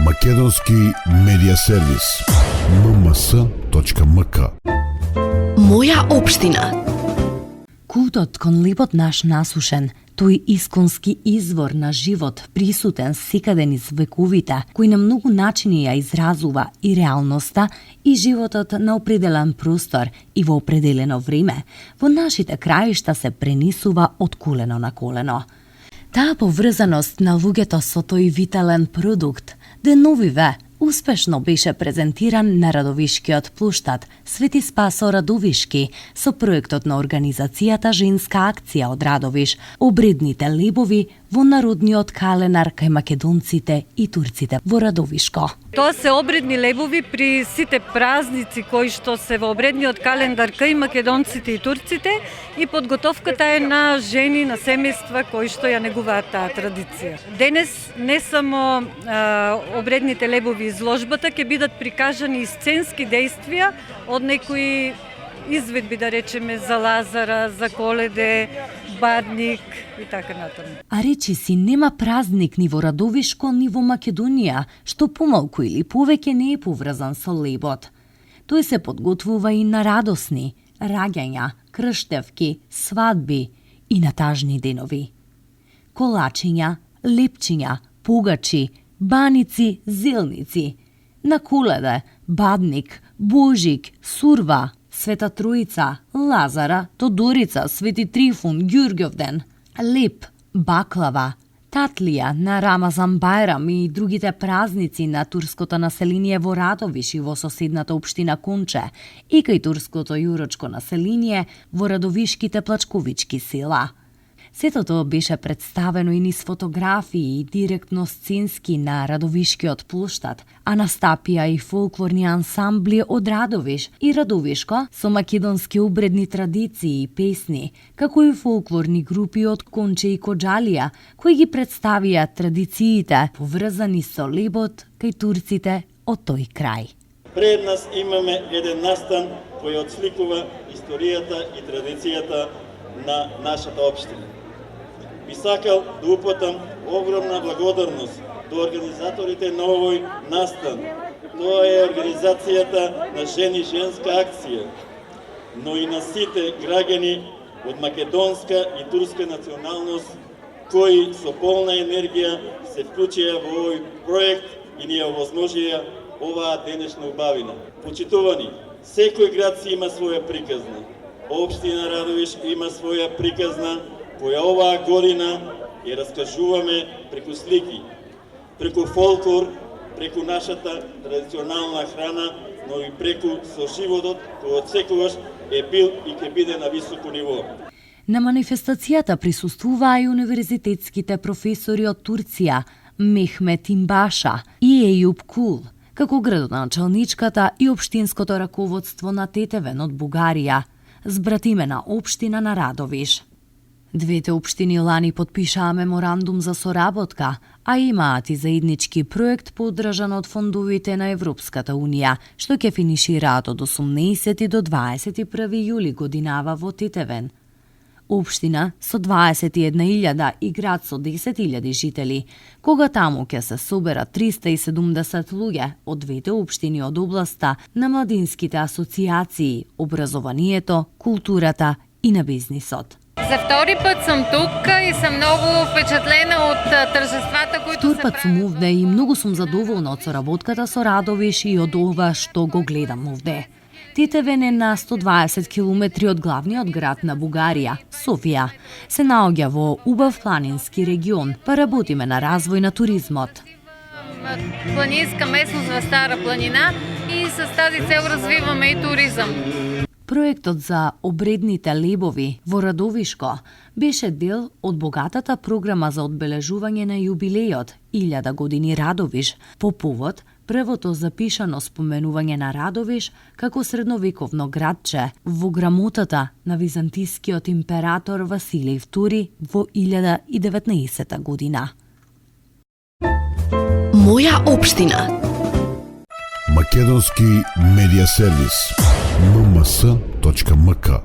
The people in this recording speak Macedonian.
Македонски медиа сервис. mms.mk. Моја општина. Култот кон лепот наш насушен, тој исконски извор на живот, присутен секаде низ вековите, кој на многу начини ја изразува и реалноста и животот на определен простор и во определено време, во нашите краишта се пренесува од колено на колено. Таа поврзаност на луѓето со тој витален продукт деновиве успешно беше презентиран на Радовишкиот плуштад Свети Спасо Радовишки со проектот на организацијата Женска акција од Радовиш, обредните лебови во народниот календар кај македонците и турците во Радовишко. Тоа се обредни лебови при сите празници кои што се во обредниот календар кај македонците и турците и подготовката е на жени, на семејства кои што ја негуваат таа традиција. Денес не само обредните лебови изложбата ќе бидат прикажани и сценски дејствија од некои изведби, да речеме, за Лазара, за Коледе, Бадник и така натаму. А речи си, нема празник ни во Радовишко, ни во Македонија, што помалку или повеќе не е поврзан со лебот. Тој се подготвува и на радосни, раѓања, крштевки, свадби и на тажни денови. Колачиња, лепчиња, погачи, баници, зелници, на Коледе, Бадник, Божик, Сурва, Света Троица, Лазара, Тодорица, Свети Трифун, Ѓурѓовден, леп, баклава, татлија на Рамазан Бајрам и другите празници на турското население во Радовиш и во соседната општина Конче и кај турското јурочко население во Радовишките плачковички села. Сето тоа беше представено и низ фотографии и директно сценски на Радовишкиот плуштад, а настапија и фолклорни ансамбли од Радовиш и Радовишко со македонски обредни традиции и песни, како и фолклорни групи од Конче и Коџалија, кои ги представија традициите поврзани со лебот кај турците од тој крај. Пред нас имаме еден настан кој отсликува историјата и традицијата на нашата општина. Би сакал да упатам огромна благодарност до организаторите на овој настан. Тоа е организацијата на Жени Женска акција, но и на сите граѓани од македонска и турска националност кои со полна енергија се вклучија во овој проект и ни ја овозможија оваа денешна убавина. Почитувани, секој град си има своја приказна. Општина Радовиш има своја приказна, која оваа година ја раскажуваме преку слики, преку фолклор, преку нашата традиционална храна, но и преку соживотот кој од секогаш е бил и ќе биде на високо ниво. На манифестацијата присуствуваа и универзитетските професори од Турција, Мехмет Имбаша и Ејуб Кул, како градоначалничката и општинското раководство на Тетевен од Бугарија, збратимена општина на Радовиш. Двете општини лани подпишаа меморандум за соработка, а имаат и заеднички проект поддржан од фондовите на Европската Унија, што ќе финишираат од 18 до 21 јули годинава во Тетевен. Општина со 21.000 и град со 10.000 жители, кога таму ќе се соберат 370 луѓе од двете општини од областа на младинските асоциации, образованието, културата и на бизнисот. За втори път съм тук и съм много впечатлена от тържествата, които Втор пат сум овде и многу сум задоволна од соработката со Радовиш и од ова што го гледам овде. Тетевен е на 120 километри од главниот град на Бугарија, Софија. Се наоѓа во убав планински регион, па работиме на развој на туризмот. Планинска местност в Стара планина и с тази цел развиваме и туризъм. Проектот за обредните лебови во Радовишко беше дел од богатата програма за одбележување на јубилејот 1000 години Радовиш по повод првото запишано споменување на Радовиш како средновековно градче во грамотата на византискиот император Василиј II во 1019 година. Моја општина. Македонски медиа сервис. mms.mk.